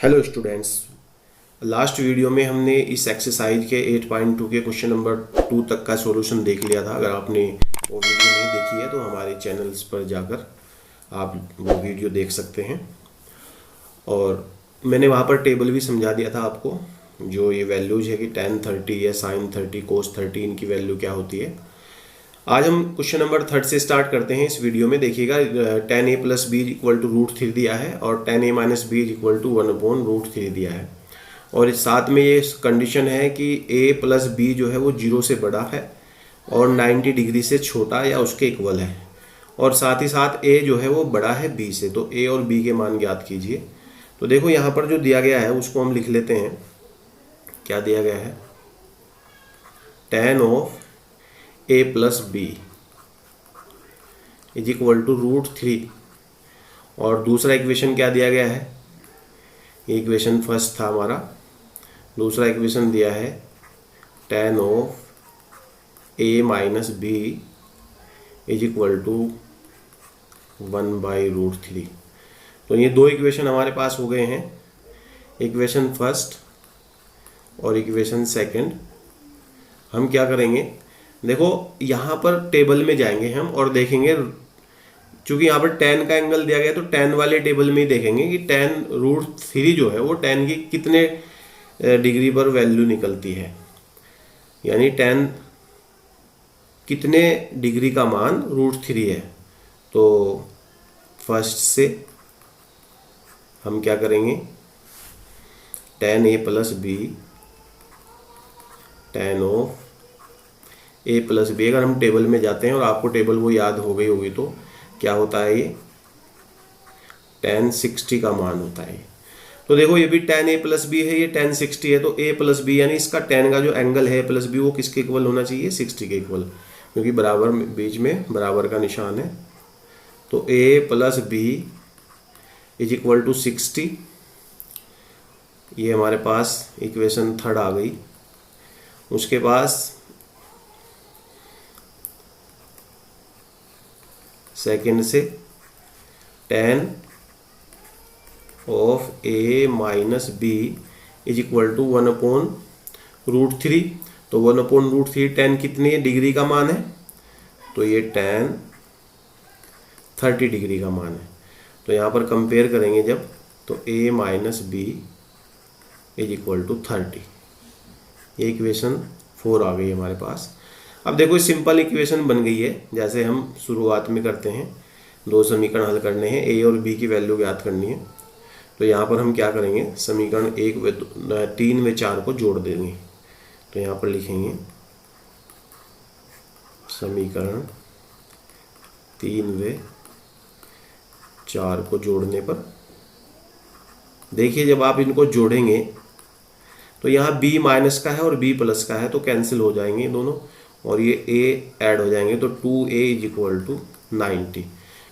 Hello students, last video में हमने इस एक्सरसाइज के 8.2 के क्वेश्चन नंबर 2 तक का सॉल्यूशन देख लिया था। अगर आपने वो वीडियो नहीं देखी है तो हमारे चैनल्स पर जाकर आप वो वीडियो देख सकते हैं। और मैंने वहाँ पर टेबल भी समझा दिया था आपको, जो ये वैल्यूज है कि tan 30 या sin 30 cos 30 इनकी वैल्यू क्या होती है। आज हम क्वेश्चन नंबर 3 से स्टार्ट करते हैं। इस वीडियो में देखिएगा, tan a plus B equal to √3 दिया है और tan a minus B equal to 1/√3 दिया है। और इस साथ में ये कंडीशन है कि a प्लस बी जो है वो 0 से बड़ा है और 90 डिग्री से छोटा या उसके इक्वल है। और साथ ही साथ a जो है वो बड़ा है b से, तो a और b के मान ज्ञात कीजिए। तो देखो यहाँ पर जो दिया गया है उसको हम लिख लेते हैं। क्या दिया गया है? tan of a plus B is equal to √3। और दूसरा इक्वेशन क्या दिया गया है? ये इक्वेशन फर्स्ट था हमारा। दूसरा इक्वेशन दिया है tan of a minus B is equal to 1/√3। तो ये दो इक्वेशन हमारे पास हो गए हैं, इक्वेशन फर्स्ट और इक्वेशन सेकंड। हम क्या करेंगे, देखो यहाँ पर टेबल में जाएंगे हम और देखेंगे, चूंकि यहाँ पर tan का एंगल दिया गया तो tan वाले टेबल में ही देखेंगे कि tan √3 जो है वो tan की कितने डिग्री पर वैल्यू निकलती है, यानी tan कितने डिग्री का मान √3 है। तो फर्स्ट से हम क्या करेंगे, tan a plus B tan of a plus B, अगर हम टेबल में जाते हैं और आपको टेबल वो याद हो गई होगी तो क्या होता है, ये tan 60 का मान होता है। तो देखो ये भी tan a प्लस बी है, ये tan 60 है, तो a प्लस बी यानी इसका tan का जो एंगल है प्लस बी वो किसके इक्वल होना चाहिए? 60 के इक्वल, क्योंकि बराबर बीच में बराबर का निशान है। तो a plus B is equal to 60। ये हमारे पास इक्वेशन थर्ड आ गई। उसके पास सेकंड से tan of a minus B is equal to 1/√3। तो 1/√3 tan कितनी डिग्री का मान है? तो ये tan 30 डिग्री का मान है। तो यहाँ पर कंपेयर करेंगे जब, तो a minus B is equal to 30। ये इक्वेशन 4 आ गई हमारे पास। अब देखो सिंपल इक्वेशन बन गई है। जैसे हम शुरुआत में करते हैं, दो समीकरण हल करने हैं, a और b की वैल्यू ज्ञात करनी है। तो यहाँ पर हम क्या करेंगे, समीकरण 1 व 3 व 4 को जोड़ देंगे। तो यहाँ पर लिखेंगे समीकरण 3 व 4 को जोड़ने पर, देखिए जब आप इनको जोड़ेंगे तो यहाँ b माइनस का है और b प्लस का है, तो कैंसिल हो जाएंगे दोनों और ये a ऐड हो जाएंगे। तो 2a इज इक्वल टू 90,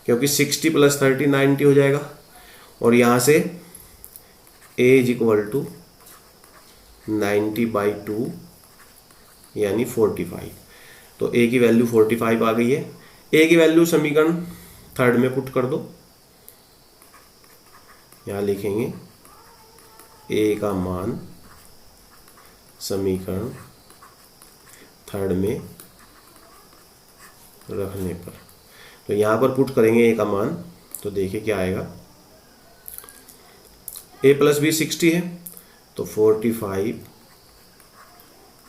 क्योंकि 60 प्लस 30 90 हो जाएगा। और यहाँ से a इज इक्वल टू 90/2 यानी 45। तो a की वैल्यू 45 आ गई है। a की वैल्यू समीकरण थर्ड में पुट कर दो। यहाँ लिखेंगे a का मान समीकरण थर्ड में रखने पर, तो यहाँ पर पुट करेंगे a का मान। तो देखिए क्या आएगा, a प्लस बी 60 है, तो 45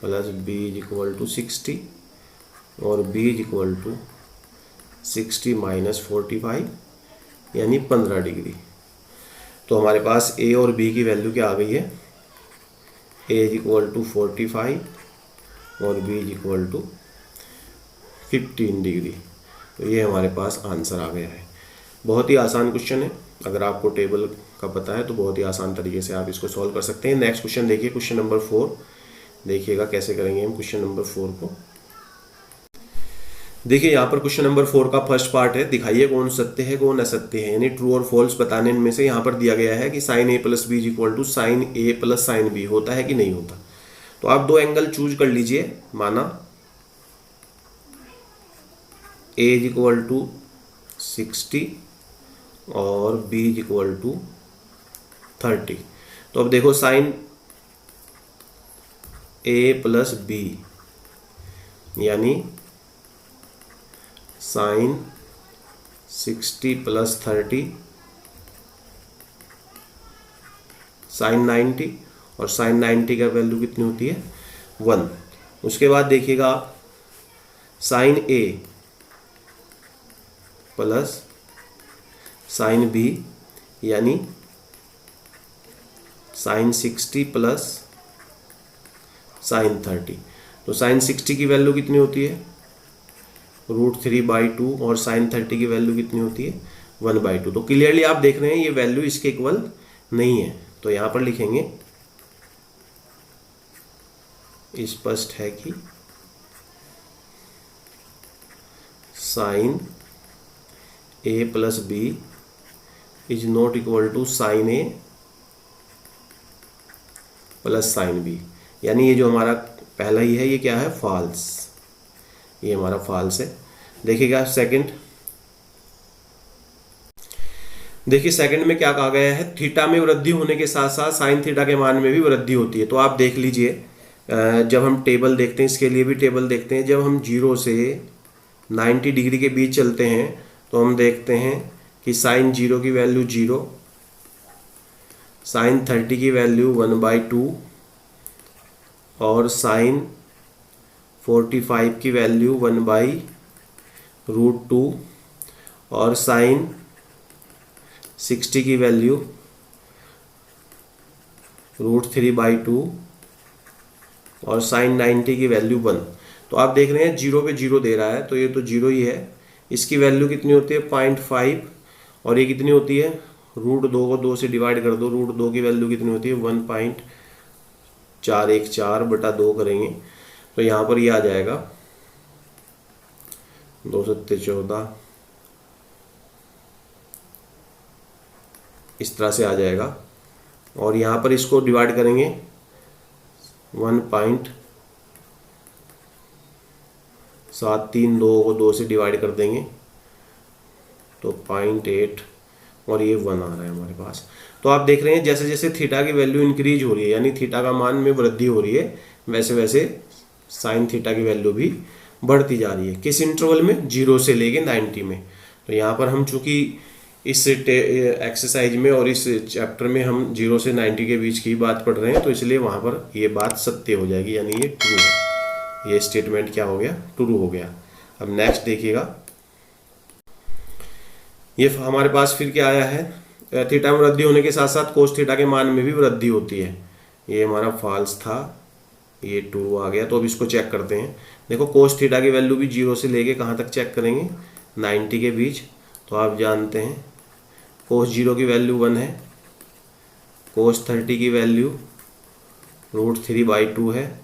plus b is equal to 60 और b is equal to 60 minus 45 यानी 15 डिग्री। तो हमारे पास a और b की वैल्यू क्या आ गई है? a इज इक्वल टू 45 और b is equal to 15 degree. तो ये हमारे पास आंसर आ गया है। बहुत ही आसान क्वेश्चन है, अगर आपको टेबल का पता है तो बहुत ही आसान तरीके से आप इसको सॉल्व कर सकते हैं। नेक्स्ट क्वेश्चन देखिए, क्वेश्चन नंबर 4। देखिएगा कैसे करेंगे हम क्वेश्चन नंबर 4 को। देखिए यहाँ पर क्वेश्चन नंबर 4 का फर्स्ट पार्ट है, दिखाइए कौन सत्य है कौन असत्य है, यानी ट्रू और फॉल्स बताने में से यहाँ पर दिया गया है कि sin a plus B is equal to sin a plus sin b होता है कि नहीं होता। तो आप दो एंगल चूज कर लीजिए। माना a इज इक्वल टू 60 और b इज इक्वल टू 30। तो अब देखो साइन ए प्लस बी यानी साइन 60 प्लस 30 साइन 90, और साइन 90 का वैल्यू कितनी होती है 1। उसके बाद देखिएगा sign A plus sine B यानी साइन 60 प्लस साइन 30। तो साइन 60 की वैल्यू कितनी होती है √3/2 और साइन 30 की वैल्यू कितनी होती है 1/2। तो क्लियरली आप देख रहे हैं ये वैल्यू इसके इक्वल नहीं है, तो यहां पर लिखेंगे स्पष्ट है कि sine A plus B is not equal to sine A plus sine B, यानी ये जो हमारा पहला ही है ये क्या है फॉल्स, ये हमारा फॉल्स है। देखिएगा सेकंड, देखिए सेकंड में क्या कहा गया है, थीटा में वृद्धि होने के साथ साथ साइन थीटा के मान में भी वृद्धि होती है। तो आप देख लीजिए जब हम टेबल देखते हैं, इसके लिए भी टेबल देखते हैं, जब हम 0 से 90 डिग्री के बीच चलते हैं तो हम देखते हैं कि साइन 0 की वैल्यू 0, साइन 30 की वैल्यू 1/2 और साइन 45 की वैल्यू 1/√2 और साइन 60 की वैल्यू √3/2 और साइन 90 की वैल्यू 1। तो आप देख रहे हैं 0 पे 0 दे रहा है, तो ये तो 0 ही है। इसकी वैल्यू कितनी होती है 0.5 और ये कितनी होती है √2 को 2 से डिवाइड कर दो, √2 की वैल्यू कितनी होती है 1.414/2 करेंगे तो यहाँ पर ये आ जाएगा 214, इस तरह से आ जाएगा। और यहाँ पर इसको डिवाइड करेंगे 1.732 को 2 से डिवाइड कर देंगे तो 0.8 और ये 1 आ रहा है हमारे पास। तो आप देख रहे हैं जैसे जैसे थीटा की वैल्यू इंक्रीज हो रही है, यानी थीटा का मान में वृद्धि हो रही है, वैसे वैसे साइन थीटा की वैल्यू भी बढ़ती जा रही है। किस इंटरवल में 0 से लेके 90 में। तो यहाँ पर हम चूंकि इस एक्सरसाइज में और इस चैप्टर में हम 0 से 90 के बीच की बात पढ़ रहे हैं, तो इसलिए वहाँ पर ये बात सत्य हो जाएगी, यानी ये ट्रू है। ये स्टेटमेंट क्या हो गया ट्रू हो गया। अब नेक्स्ट देखिएगा, ये हमारे पास फिर क्या आया है, थीटा में वृद्धि होने के साथ साथ कोस थीटा के मान में भी वृद्धि होती है। ये हमारा फॉल्स था, ये ट्रू आ गया। तो अब इसको चेक करते हैं। देखो कोस थीटा की वैल्यू भी 0 से लेके कहाँ तक चेक करेंगे 90 के बीच। तो आप जानते हैं कोस 0 की वैल्यू 1 है, कोस 30 की वैल्यू √3/2 है,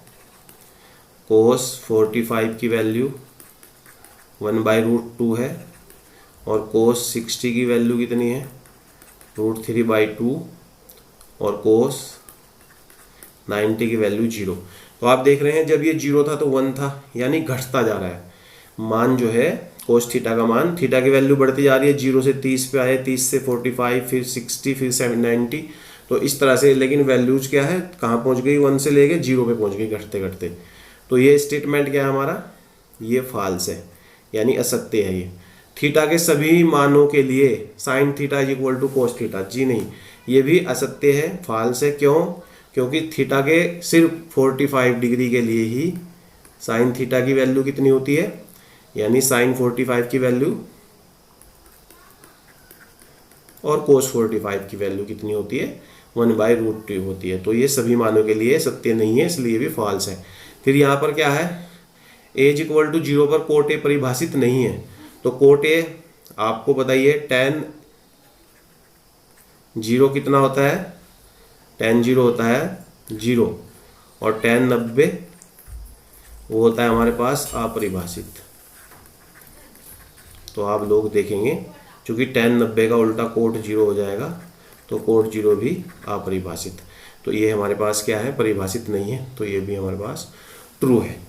कोस 45 की वैल्यू 1/√2 है और कोस 60 की वैल्यू कितनी है √3/2 और कोस 90 की वैल्यू 0। तो आप देख रहे हैं जब ये 0 था तो 1 था, यानी घटता जा रहा है मान जो है कोस थीटा का मान। थीटा की वैल्यू बढ़ती जा रही है, 0 से 30 पे आए, 30 से 45, फिर 60, फिर 90। तो इस तरह से, लेकिन वैल्यूज क्या है कहाँ पहुँच गई 1 से लेके 0 पे पहुँच गई घटते घटते। तो ये स्टेटमेंट क्या है हमारा, ये फॉल्स है, यानी असत्य है। ये थीटा के सभी मानों के लिए sine theta is equal to cos theta, जी नहीं, ये भी असत्य है, फॉल्स है। क्यों? क्योंकि थीटा के सिर्फ 45 डिग्री के लिए ही साइन थीटा की वैल्यू कितनी होती है, यानी साइन 45 की वैल्यू और कोस 45 की वैल्यू कितनी होती है 1/√2 होती है। तो ये सभी मानों के लिए सत्य नहीं है, इसलिए ये भी फॉल्स है। फिर यहाँ पर क्या है, ए इज इक्वल टू 0 पर कोट ए परिभाषित नहीं है। तो कोट ए आपको बताइए tan 0 कितना होता है, tan 0 होता है 0 और tan 90 वो होता है हमारे पास अपरिभाषित। तो आप लोग देखेंगे क्योंकि tan 90 का उल्टा कोट 0 हो जाएगा, तो कोट 0 भी अपरिभाषित। तो ये हमारे पास क्या है, परिभाषित नहीं है, तो ये भी हमारे पास ट्रू है।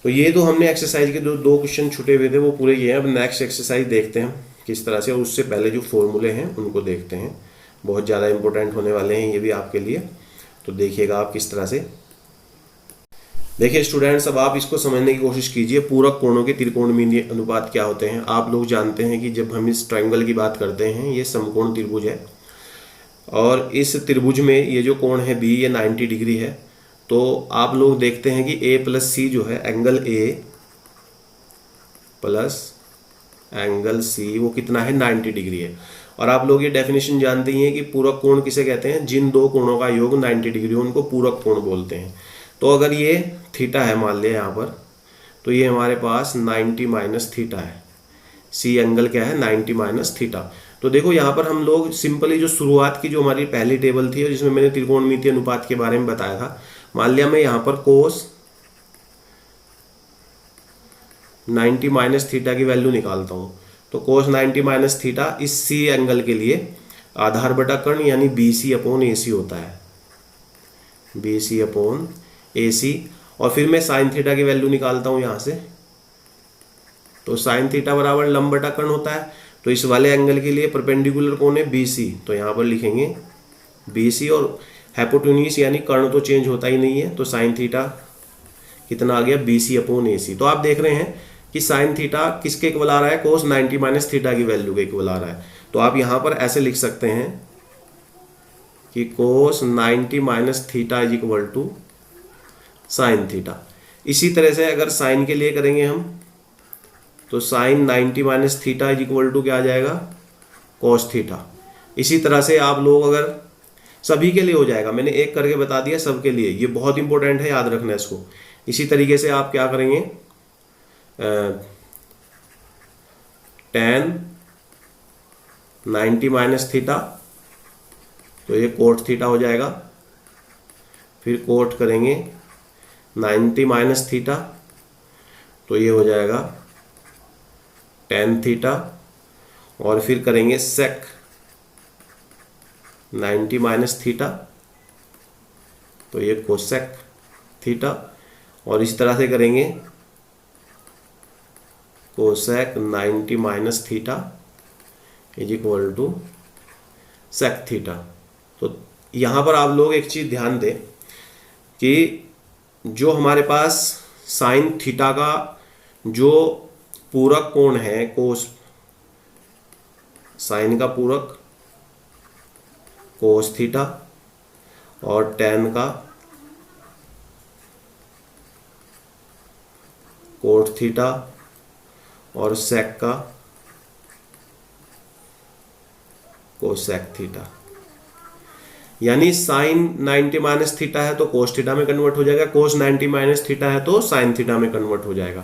तो ये तो हमने एक्सरसाइज के दो क्वेश्चन छूटे हुए थे वो पूरे किए हैं। अब नेक्स्ट एक्सरसाइज देखते हैं किस तरह से, और उससे पहले जो फॉर्मूले हैं उनको देखते हैं। बहुत ज़्यादा इंपॉर्टेंट होने वाले हैं ये भी आपके लिए। तो देखिएगा आप किस तरह से। देखिए स्टूडेंट्स, अब आप इसको समझने की कोशिश कीजिए, पूरक कोणों के त्रिकोणमितीय अनुपात क्या होते हैं। आप लोग जानते हैं कि जब हम इस ट्रायंगल की बात करते हैं, ये समकोण त्रिभुज है और इस त्रिभुज में ये जो कोण है बी, ये 90 डिग्री है। तो आप लोग देखते हैं कि ए प्लस सी जो है, angle A plus angle C, वो कितना है, 90 डिग्री है। और आप लोग ये डेफिनेशन जानते ही हैं कि पूरक कोण किसे कहते हैं, जिन दो कोणों का योग 90 डिग्री हो उनको पूरक कोण बोलते हैं। तो अगर ये थीटा है मान लिया यहाँ पर, तो ये हमारे पास 90 माइनस थीटा है। सी एंगल क्या है, 90 माइनस थीटा। तो देखो यहाँ पर हम लोग सिंपली जो शुरुआत की जो हमारी पहली टेबल थी और जिसमें मैंने त्रिकोणमितीय अनुपात के बारे में बताया था, मान लिया मैं यहाँ पर कोस 90 माइनस थीटा की वैल्यू निकालता हूँ। तो कोस 90 माइनस थीटा इस सी एंगल के लिए आधार बटा कर्ण यानी बी सी अपॉन ए सी होता है, बी सी अपॉन ए सी। और फिर मैं साइन थीटा की वैल्यू निकालता हूँ यहाँ से। तो साइन थीटा बराबर लंब बटा कर्ण होता है। तो इस वाले एंगल के लिए परपेंडिकुलर कौन है, बी सी। तो यहाँ पर लिखेंगे बी सी, और हाइपोटेन्यूज यानी कर्ण तो चेंज होता ही नहीं है। तो साइन थीटा कितना आ गया, बी सी अपॉन ए सी। तो आप देख रहे हैं कि साइन थीटा किसके इक्वल आ रहा है, कोस 90 माइनस थीटा की वैल्यू के इक्वल आ रहा है। तो आप यहाँ पर ऐसे लिख सकते हैं कि cos 90 minus theta is equal to sine theta. इसी तरह से अगर साइन के लिए करेंगे हम, तो sine 90 minus theta is equal to क्या आ जाएगा, कॉस थीटा। इसी तरह से आप लोग अगर सभी के लिए हो जाएगा, मैंने एक करके बता दिया सबके लिए, ये बहुत इंपॉर्टेंट है, याद रखना इसको। इसी तरीके से आप क्या करेंगे, टेन 90 माइनस थीटा, तो ये कोट थीटा हो जाएगा। फिर कोट करेंगे 90 माइनस थीटा, तो ये हो जाएगा टेन थीटा। और फिर करेंगे सेक 90 माइनस थीटा, तो ये कोसेक थीटा। और इस तरह से करेंगे cosec 90 minus theta is equal to sec theta. तो यहाँ पर आप लोग एक चीज़ ध्यान दें कि जो हमारे पास साइन थीटा का जो पूरक कोण है, कोस साइन का पूरक कोस थीटा, और टेन का कोट थीटा, और सेक का कोसेक थीटा। यानी साइन 90 माइनस थीटा है तो कोस थीटा में कन्वर्ट हो जाएगा, कोस 90 माइनस थीटा है तो साइन थीटा में कन्वर्ट हो जाएगा,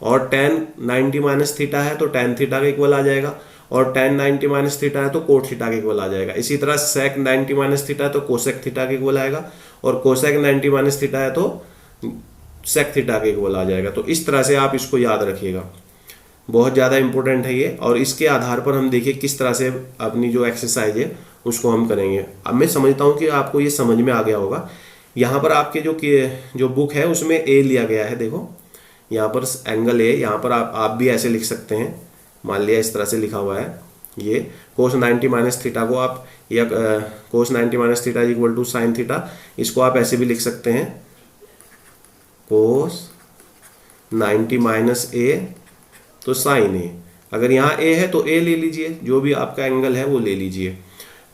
और टेन 90 माइनस थीटा है तो टेन थीटा के इक्वल आ जाएगा, और टेन 90 माइनस थीटा है तो कोट थीटा के इक्वल आ जाएगा। इसी तरह सेक 90 माइनस थीटा है तो कोसेक थीटा के इक्वल आएगा, और कोसेक 90 माइनस थीटा है तो सेक थीटा के इक्वल आ जाएगा। तो इस तरह से आप इसको याद रखिएगा, बहुत ज़्यादा इंपॉर्टेंट है ये। और इसके आधार पर हम देखिए किस तरह से अपनी जो एक्सरसाइज है उसको हम करेंगे। अब मैं समझता हूँ कि आपको ये समझ में आ गया होगा। यहाँ पर आपके जो बुक है उसमें ए लिया गया है, देखो यहाँ पर एंगल ए, यहाँ पर आप भी ऐसे लिख सकते हैं। मान लिया इस तरह से लिखा हुआ है, ये कोस 90 माइनस थीटा को आप, या cos 90 minus theta equal to sine theta, इसको आप ऐसे भी लिख सकते हैं, कोस 90 माइनस ए तो साइन ए। अगर यहाँ ए है तो ए ले लीजिए, जो भी आपका एंगल है वो ले लीजिए।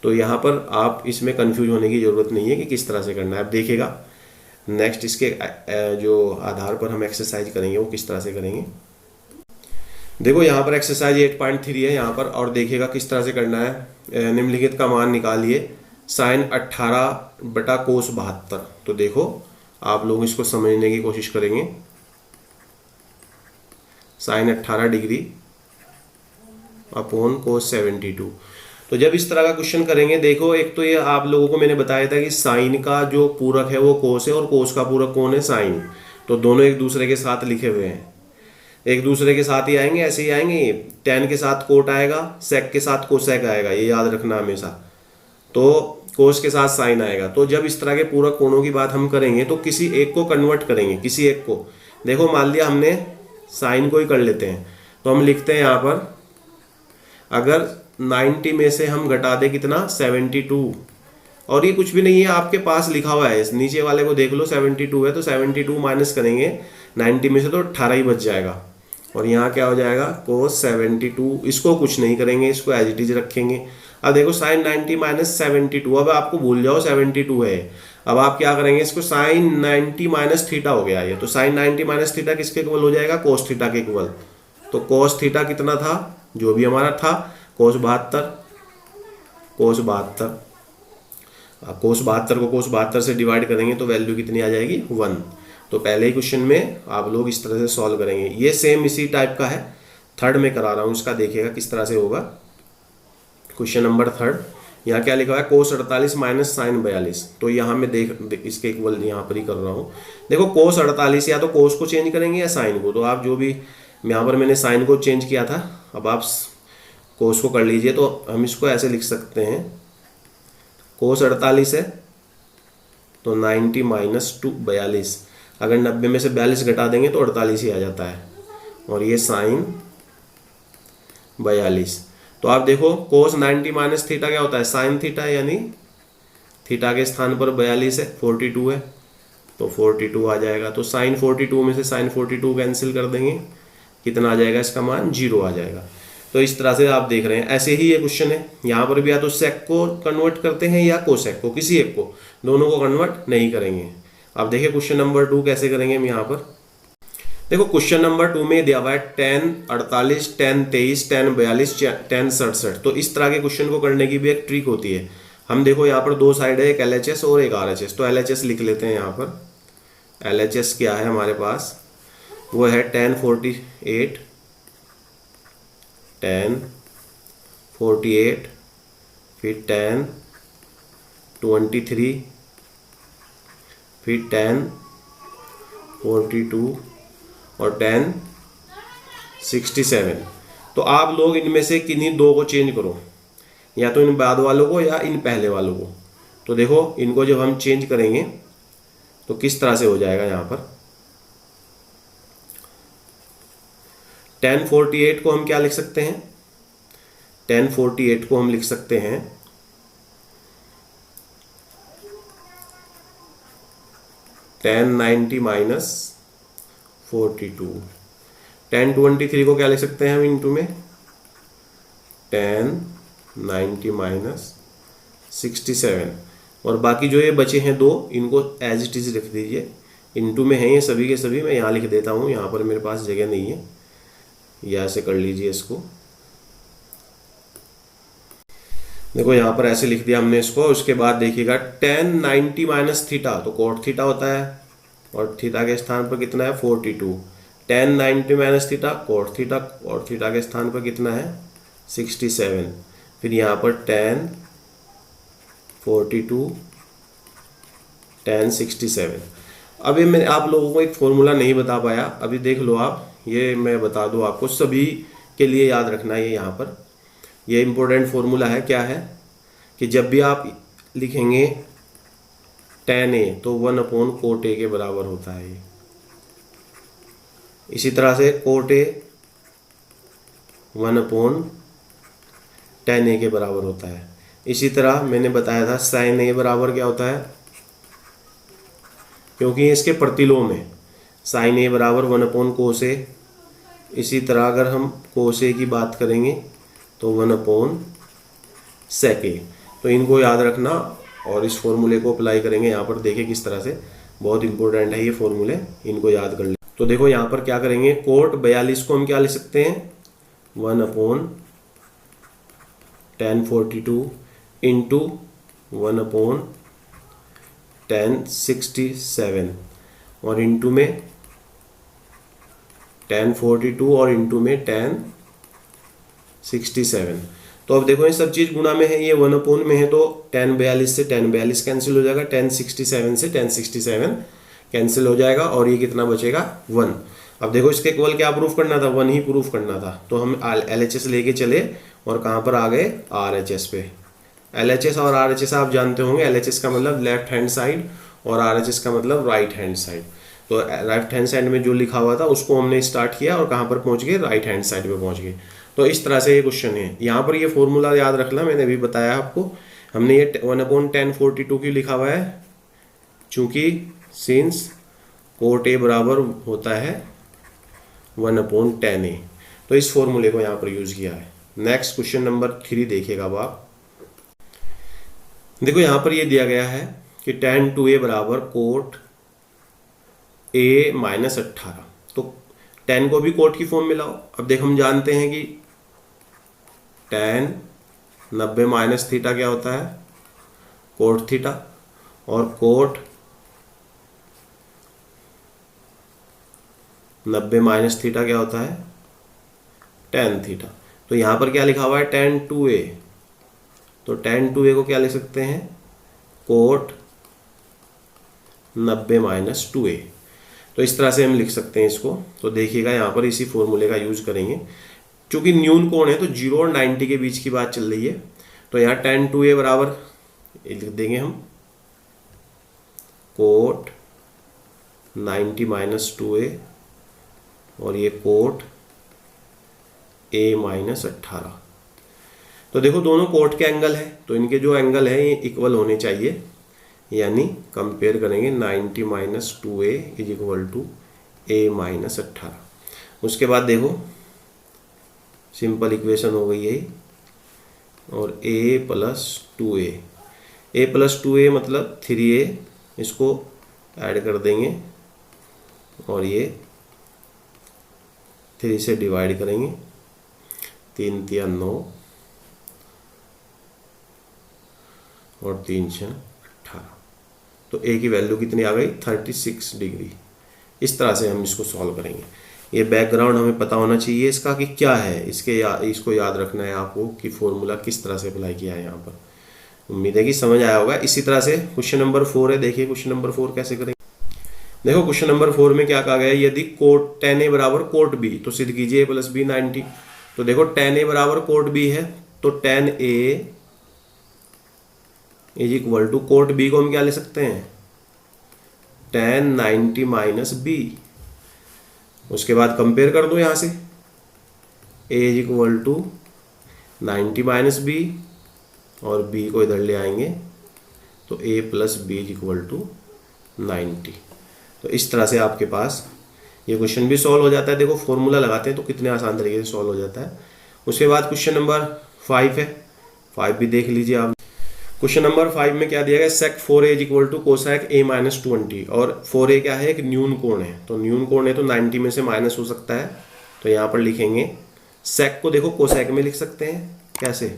तो यहाँ पर आप इसमें कंफ्यूज होने की ज़रूरत नहीं है कि किस तरह से करना है। आप देखिएगा नेक्स्ट इसके जो आधार पर हम एक्सरसाइज करेंगे वो किस तरह से करेंगे। देखो यहाँ पर एक्सरसाइज 8.3 है यहाँ पर, और देखिएगा किस तरह से करना है। निम्नलिखित का मान निकालिए साइन 18 बटा कोस 72। तो देखो आप लोग इसको समझने की कोशिश करेंगे। Sine 18 degree upon cos 72। तो जब इस तरह का क्वेश्चन करेंगे, देखो एक तो ये आप लोगों को मैंने बताया था कि साइन का जो पूरक है वो कोस है और कोस का पूरक कौन है, साइन। तो दोनों एक दूसरे के साथ लिखे हुए हैं, एक दूसरे के साथ ही आएंगे, ऐसे ही आएंगे। टेन के साथ कोट आएगा, सेक के साथ कोसेक आएगा, ये याद रखना हमेशा। तो कोस के साथ साइन आएगा। तो जब इस तरह के पूरक कोणों की बात हम करेंगे तो किसी एक को कन्वर्ट करेंगे, किसी एक को। देखो मान लिया हमने साइन को ही कर लेते हैं, तो हम लिखते हैं यहाँ पर, अगर 90 में से हम घटा दें कितना 72, और ये कुछ भी नहीं है, आपके पास लिखा हुआ है, इस नीचे वाले को देख लो 72 है, तो 72 माइनस करेंगे 90 में से तो 18 ही बच जाएगा। और यहाँ क्या हो जाएगा कोस 72, इसको कुछ नहीं करेंगे, इसको एज इट इज रखेंगे। अब देखो साइन 90 माइनस 72, अब आपको भूल जाओ 72 है। अब आप क्या करेंगे, इसको साइन 90 माइनस थीटा हो गया ये, तो साइन 90 माइनस थीटा किसके इक्वल हो जाएगा, कोस थीटा के इक्वल। तो कोस थीटा कितना था, जो भी हमारा था कोस 72, कोस 72, कोस 72 को कोस 72 से डिवाइड करेंगे तो वैल्यू कितनी आ जाएगी 1। तो पहले ही क्वेश्चन में आप लोग इस तरह से सॉल्व करेंगे। ये सेम इसी टाइप का है, थर्ड में करा रहा हूँ, इसका देखिएगा किस तरह से होगा। क्वेश्चन नंबर थर्ड, यहाँ क्या लिखा हुआ है कोस 48 माइनस साइन 42, तो यहाँ मैं देख इसके इक्वल यहाँ पर ही कर रहा हूँ। देखो कोस 48 या तो कोस को चेंज करेंगे या साइन को, तो आप जो भी यहाँ पर मैंने साइन को चेंज किया था, अब आप कोस को कर लीजिए। तो हम इसको ऐसे लिख सकते हैं, कोस 48 है तो 90 माइनस 42, अगर 90 में से 42 घटा देंगे तो 48 ही आ जाता है, और ये साइन 42। तो आप देखो कोस 90 माइनस थीटा क्या होता है, साइन थीटा, यानी थीटा के स्थान पर 42 है, 42 है, तो 42 आ जाएगा। तो साइन 42 में से साइन 42 कैंसिल कर देंगे, कितना आ जाएगा, इसका मान 0 आ जाएगा। तो इस तरह से आप देख रहे हैं, ऐसे ही ये क्वेश्चन है, यहाँ पर भी या तो सेक को कन्वर्ट करते हैं या कोसेक को, किसी एक को, दोनों को कन्वर्ट नहीं करेंगे। अब देखिए क्वेश्चन नंबर 2 कैसे करेंगे हम यहाँ पर। देखो क्वेश्चन नंबर 2 में दिया हुआ है 10 48 10 23 10 42 10 67। तो इस तरह के क्वेश्चन को करने की भी एक ट्रिक होती है। हम देखो यहाँ पर दो साइड है, एक LHS और एक RHS। तो LHS लिख लेते हैं यहाँ पर। LHS क्या है हमारे पास, वो है 10 48 10 48, फिर 10 23, फिर 10 42 और 10 67। तो आप लोग इनमें से किन्हीं दो को चेंज करो, या तो इन बाद वालों को या इन पहले वालों को। तो देखो इनको जब हम चेंज करेंगे तो किस तरह से हो जाएगा, यहाँ पर 1048 को हम क्या लिख सकते हैं, 1048 को हम लिख सकते हैं 1090 माइनस 42। 1023 को क्या लिख सकते हैं हम इंटू में 1090 माइनस 67। और बाकी जो ये बचे हैं दो, इनको एज इट इज रख दीजिए, इंटू में हैं ये सभी के सभी। मैं यहाँ लिख देता हूँ, यहाँ पर मेरे पास जगह नहीं है, या ऐसे कर लीजिए इसको। देखो यहाँ पर ऐसे लिख दिया हमने इसको। उसके बाद देखिएगा 1090 माइनस थीटा, तो कोट थीटा होता है, और थीटा के स्थान पर कितना है 42। 1090 माइनस थीटा कोट थीटा, और थीटा के स्थान पर कितना है 67। फिर यहाँ पर 10 42 10 67। अभी मैं आप लोगों को एक फॉर्मूला नहीं बता पाया, अभी देख लो आप, ये मैं बता दूं आपको, सभी के लिए याद रखना है। यहाँ पर ये इम्पोर्टेंट फॉर्मूला है, क्या है कि जब भी आप लिखेंगे tan a तो 1 कोट a के बराबर होता है। इसी तरह से कोट a 1 tan a के बराबर होता है। इसी तरह मैंने बताया था sin a बराबर क्या होता है, क्योंकि इसके प्रतिलोम है, sin a बराबर 1 cos a। इसी तरह अगर हम cos a की बात करेंगे तो 1 sec a। तो इनको याद रखना और इस फॉर्मूले को अप्लाई करेंगे। यहाँ पर देखिए किस तरह से, बहुत इंपॉर्टेंट है ये फॉर्मूले, इनको याद कर ले। तो देखो यहाँ पर क्या करेंगे, कोट 42 को हम क्या लिख सकते हैं 1 1042 इंटू 1 1067, और इंटू में 1042 और इंटू में 1067। तो अब देखो ये सब चीज़ गुणा में है, ये 1 में है, तो 1042 से 1042 कैंसिल हो जाएगा, 1067 से 1067 कैंसिल हो जाएगा, और ये कितना बचेगा 1। अब देखो इसके इक्वल क्या प्रूफ करना था, 1 ही प्रूफ करना था। तो हम LHS लेके चले और कहाँ पर आ गए RHS पे। LHS और RHS आप जानते होंगे, LHS का मतलब लेफ्ट हैंड साइड और RHS का मतलब राइट हैंड साइड। तो राइट हैंड साइड में जो लिखा हुआ था उसको हमने स्टार्ट किया और कहाँ पर पहुँच गए, राइट हैंड साइड पे पहुँच गए। तो इस तरह से ये क्वेश्चन है। यहाँ पर ये फॉर्मूला याद रखना, मैंने अभी बताया आपको। हमने ये 1/1042 क्यों लिखा हुआ है, चूंकि सिंस कोट ए बराबर होता है 1/10A, तो इस फॉर्मूले को यहाँ पर यूज किया है। नेक्स्ट क्वेश्चन नंबर 3 देखिएगा अब आप। देखो यहाँ पर ये दिया गया है कि tan 2A बराबर कोट A -18। तो tan को भी कोट की फॉर्म में लाओ। अब देखो हम जानते हैं कि tan 90 माइनस थीटा क्या होता है, कोट थीटा, और कोट 90 माइनस थीटा क्या होता है, tan थीटा। तो यहाँ पर क्या लिखा हुआ है, tan 2A, तो tan 2A को क्या लिख सकते हैं, कोट 90 माइनस 2A। तो इस तरह से हम लिख सकते हैं इसको। तो देखिएगा यहाँ पर इसी फॉर्मूले का यूज करेंगे। चूंकि न्यून कोण है तो 0 और 90 के बीच की बात चल रही है, तो यहाँ tan 2A बराबर लिख देंगे हम कोट 90 माइनस 2A, और ये कोट A -18। तो देखो दोनों कोट के एंगल है, तो इनके जो एंगल है ये इक्वल होने चाहिए, यानी कंपेयर करेंगे 90 minus 2A is equal to A -18। उसके बाद देखो सिंपल इक्वेशन हो गई है, और A plus 2A, A plus 2A मतलब 3A, इसको ऐड कर देंगे और ये 3 से डिवाइड करेंगे, 3 × 9 और 3 × 18। तो A की वैल्यू कितनी आ गई, 36 डिग्री। इस तरह से हम इसको सॉल्व करेंगे। ये बैकग्राउंड हमें पता होना चाहिए इसका कि क्या है, इसको याद रखना है आपको कि फॉर्मूला किस तरह से अप्लाई किया है यहाँ पर। उम्मीद है कि समझ आया होगा। इसी तरह से क्वेश्चन नंबर 4 है, देखिए क्वेश्चन नंबर 4 कैसे करेंगे। देखो क्वेश्चन नंबर 4 में क्या कहा गया है, यदि कोट tan A बराबर कोट B, तो सिद्ध कीजिए A + B 90। तो देखो tan A बराबर कोट B है, तो tan A is equal to cot B को हम क्या ले सकते हैं, tan 90 माइनस B। उसके बाद कंपेयर कर दो यहाँ से, A is equal to 90 minus B, और B को इधर ले आएंगे तो A plus B is equal to 90। तो इस तरह से आपके पास ये क्वेश्चन भी सॉल्व हो जाता है। देखो फॉर्मूला लगाते हैं तो कितने आसान तरीके से सॉल्व हो जाता है। उसके बाद क्वेश्चन नंबर 5 है, 5 भी देख लीजिए आप। क्वेश्चन नंबर 5 में क्या दिया गया, sec 4A is equal to cosec A -20, और 4A क्या है, एक न्यून कोण है। तो न्यून कोण है तो 90 में से माइनस हो सकता है, तो यहाँ पर लिखेंगे सेक को, देखो कोसेक में लिख सकते हैं, कैसे,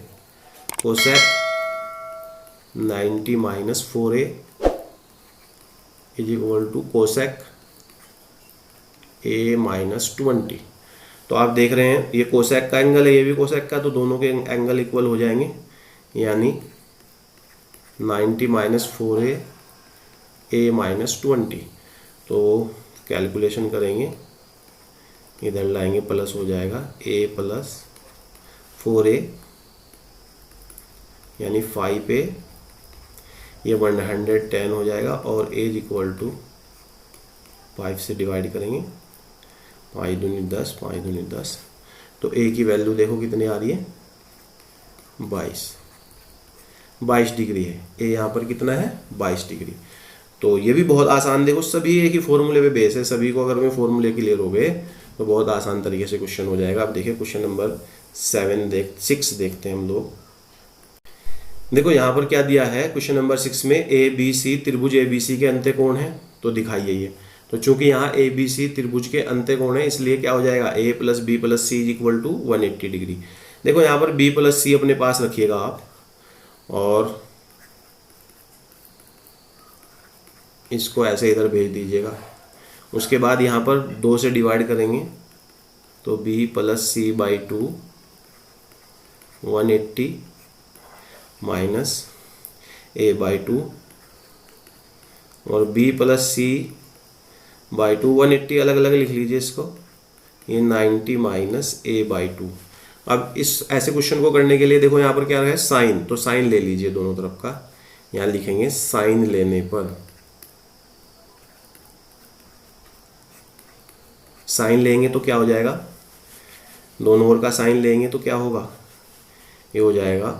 cosec 90 minus 4A is equal to cosec A -20। तो आप देख रहे हैं ये कोसेक का एंगल है, ये भी कोसेक का, तो दोनों के एंगल इक्वल हो जाएंगे, यानी 90 माइनस 4A A -20। तो कैलकुलेशन करेंगे, इधर लाएंगे प्लस हो जाएगा A प्लस 4A, यानी 5A, ये 110 हो जाएगा, और A इज इक्वल टू 5 से डिवाइड करेंगे, 5 दूनी 10, 5 दूनी 10। तो A की वैल्यू देखो कितनी आ रही है, 22 डिग्री है। A यहाँ पर कितना है, 22 डिग्री। तो ये भी बहुत आसान, देखो सभी एक ही फॉर्मूले पे बेस है, सभी को अगर मैं फॉर्मूले क्लियर हो गए तो बहुत आसान तरीके से क्वेश्चन हो जाएगा। अब देखिए क्वेश्चन नंबर 6 देखते हैं हम लोग। देखो यहाँ पर क्या दिया है, क्वेश्चन नंबर 6 में ABC त्रिभुज ABC के अंत्यकोण है, तो दिखाइए ये। तो चूंकि यहाँ ABC त्रिभुज के अंत्यकोण है, इसलिए क्या हो जाएगा, A plus B plus C is equal to 180 degree. देखो यहाँ पर B प्लस C अपने पास रखिएगा आप, और इसको ऐसे इधर भेज दीजिएगा। उसके बाद यहाँ पर 2 से डिवाइड करेंगे, तो B plus C by 2 180 minus A by 2, और B प्लस C बाई 2 180 अलग अलग लिख लीजिए इसको, ये 90 माइनस A बाई 2। अब इस ऐसे क्वेश्चन को करने के लिए देखो यहाँ पर क्या है, साइन, तो साइन ले लीजिए दोनों तरफ का। यहाँ लिखेंगे साइन लेने पर, साइन लेंगे तो क्या हो जाएगा, दोनों ओर का साइन लेंगे तो क्या होगा, ये हो जाएगा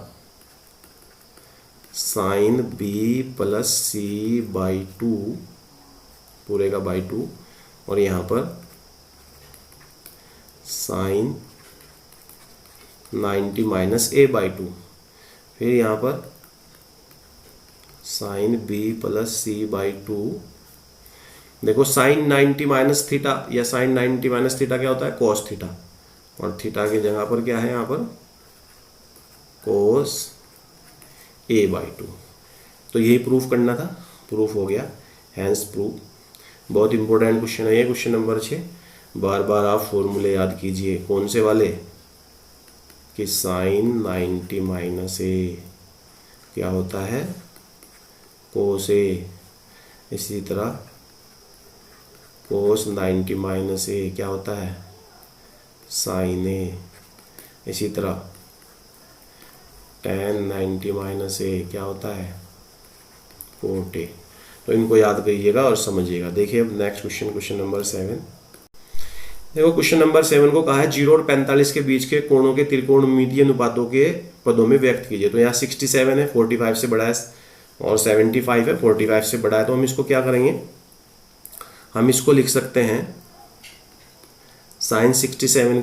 sine B plus C by two, पूरे का बाई टू, और यहाँ पर sine 90 minus A by two, फिर यहाँ पर sine B plus C by two. देखो साइन 90 माइनस थीटा या साइन 90 माइनस थीटा क्या होता है, कोस थीटा, और थीटा की जगह पर क्या है यहाँ पर कोस ए बाई टू। तो यही प्रूफ करना था, प्रूफ हो गया, हैंस प्रूफ। बहुत इंपॉर्टेंट क्वेश्चन है ये, क्वेश्चन नंबर 6। बार बार आप फॉर्मूले याद कीजिए, कौन से वाले, कि साइन 90 माइनस ए क्या होता है, कोस ए, इसी तरह कोस 90 माइनस ए क्या होता है, साइन ए, इसी तरह tan 90 माइनस ए क्या होता है, कोट ए। तो इनको याद करिएगा और समझिएगा। देखिए अब नेक्स्ट क्वेश्चन, क्वेश्चन नंबर 7। देखो क्वेश्चन नंबर 7 को कहा है 0 और 45 के बीच के कोणों के त्रिकोणमितीय अनुपातों के पदों में व्यक्त कीजिए। तो यहाँ 67 है, 45 से बड़ा है, और 75 है, 45 से बड़ा है। तो हम इसको क्या करेंगे, हम इसको लिख सकते हैं साइन 67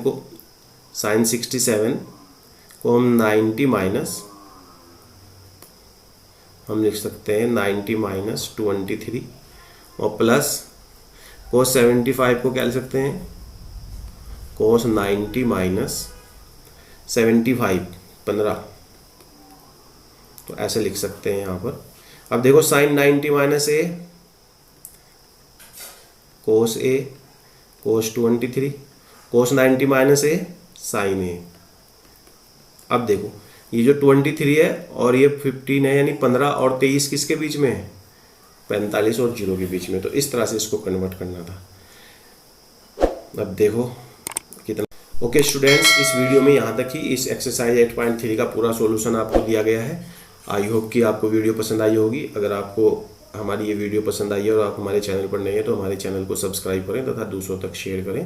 को हम 90 माइनस, हम लिख सकते हैं 90 माइनस 23, और प्लस कोस 75 को क्या लिख सकते हैं, कोस 90 माइनस 75 15। तो ऐसे लिख सकते हैं यहाँ पर। अब देखो साइन 90 माइनस ए कोस 23, कोस 90 माइनस ए साइन ए। अब देखो ये जो 23 है और ये 15 है, यानी 15 और 23 किसके बीच में है, 45 और 0 के बीच में। तो इस तरह से इसको कन्वर्ट करना था। अब देखो कितना। ओके स्टूडेंट्स, इस वीडियो में यहाँ तक ही इस एक्सरसाइज 8.3 का पूरा सॉल्यूशन आपको दिया गया है। आई होप कि आपको वीडियो पसंद आई होगी। अगर आपको हमारी ये वीडियो पसंद आई है और आप हमारे चैनल पर नए हैं तो हमारे चैनल को सब्सक्राइब करें तथा दूसरों तक शेयर करें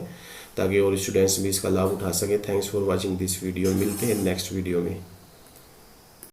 ताकि और स्टूडेंट्स भी इसका लाभ उठा सकें। Thanks for watching this video. मिलते हैं नेक्स्ट वीडियो में।